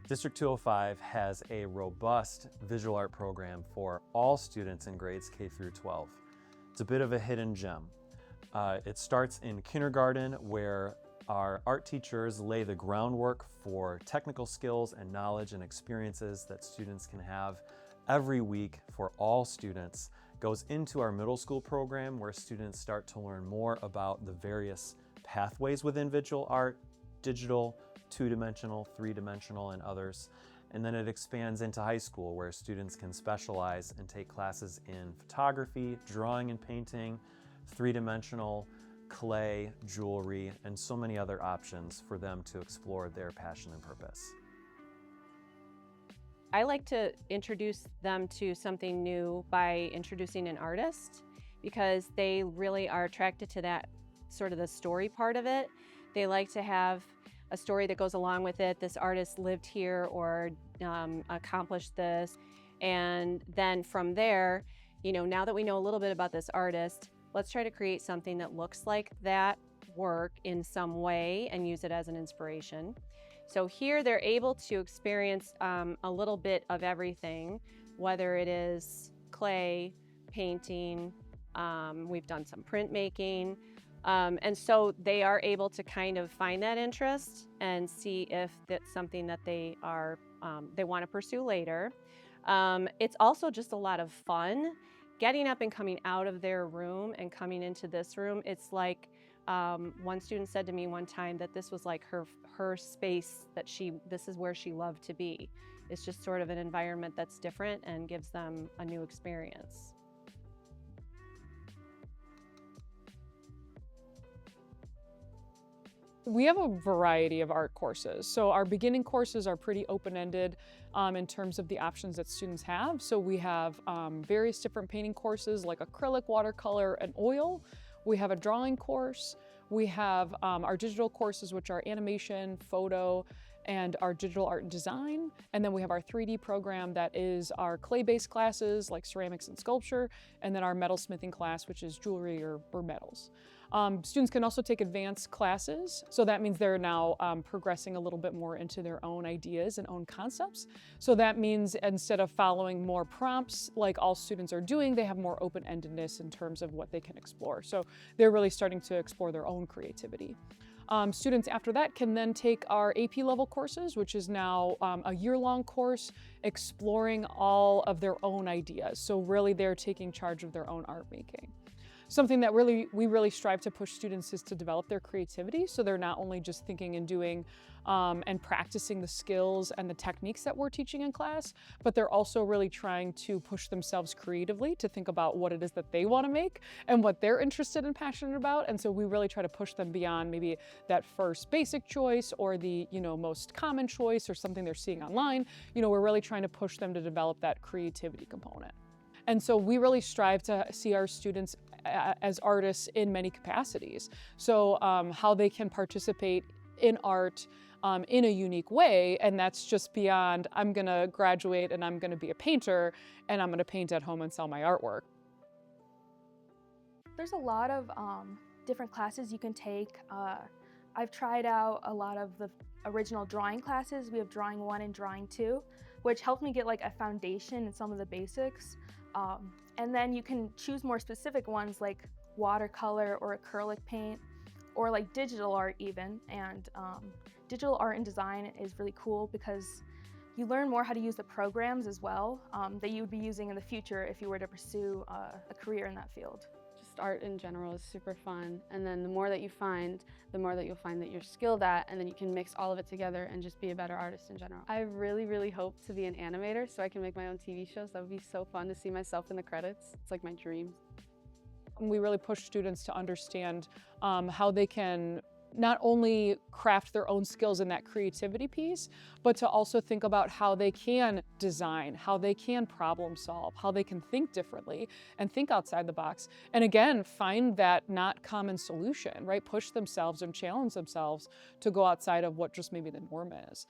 District 205 has a robust visual art program for all students in grades K through 12. It's a bit of a hidden gem. It starts in kindergarten, where our art teachers lay the groundwork for technical skills and knowledge and experiences that students can have every week for all students. Goes into our middle school program, where students start to learn more about the various pathways within visual art: digital, two-dimensional, three-dimensional, and others. And then it expands into high school, where students can specialize and take classes in photography, drawing and painting, three-dimensional, clay, jewelry, and so many other options for them to explore their passion and purpose. I like to introduce them to something new by introducing an artist, because they really are attracted to that sort of the story part of it. They like to have a story that goes along with it. This artist lived here or accomplished this. And then from there, now that we know a little bit about this artist, let's try to create something that looks like that work in some way and use it as an inspiration. So here they're able to experience a little bit of everything, whether it is clay, painting, we've done some printmaking, and so they are able to kind of find that interest and see if that's something that they want to pursue later. It's also just a lot of fun getting up and coming out of their room and coming into this room. It's like one student said to me one time that this was like her space, that this is where she loved to be. It's just sort of an environment that's different and gives them a new experience. We have a variety of art courses. So our beginning courses are pretty open-ended in terms of the options that students have. So we have various different painting courses like acrylic, watercolor, and oil. We have a drawing course. We have our digital courses, which are animation, photo, and our digital art and design. And then we have our 3D program that is our clay-based classes like ceramics and sculpture, and then our metalsmithing class, which is jewelry or metals. Students can also take advanced classes. So that means they're now progressing a little bit more into their own ideas and own concepts. So that means instead of following more prompts like all students are doing, they have more open-endedness in terms of what they can explore. So they're really starting to explore their own creativity. Students after that can then take our AP level courses, which is now a year-long course exploring all of their own ideas. So really they're taking charge of their own art making. Something that we really strive to push students is to develop their creativity. So they're not only just thinking and doing and practicing the skills and the techniques that we're teaching in class, but they're also really trying to push themselves creatively to think about what it is that they want to make and what they're interested and passionate about. And so we really try to push them beyond maybe that first basic choice or the most common choice or something they're seeing online. We're really trying to push them to develop that creativity component. And so we really strive to see our students as artists in many capacities. So how they can participate in art in a unique way, and that's just beyond, I'm gonna graduate and I'm gonna be a painter and I'm gonna paint at home and sell my artwork. There's a lot of different classes you can take. I've tried out a lot of the original drawing classes. We have Drawing 1 and Drawing 2, which helped me get like a foundation in some of the basics. And then you can choose more specific ones like watercolor or acrylic paint or like digital art even. And digital art and design is really cool because you learn more how to use the programs as well that you would be using in the future if you were to pursue a career in that field. Just art in general is super fun, and then the more that you find, the more that you'll find that you're skilled at, and then you can mix all of it together and just be a better artist in general. I really hope to be an animator so I can make my own TV shows. That would be so fun to see myself in the credits. It's like my dream. We really push students to understand how they can not only craft their own skills in that creativity piece, but to also think about how they can design, how they can problem solve, how they can think differently and think outside the box. And again, find that not common solution, right? Push themselves and challenge themselves to go outside of what just maybe the norm is.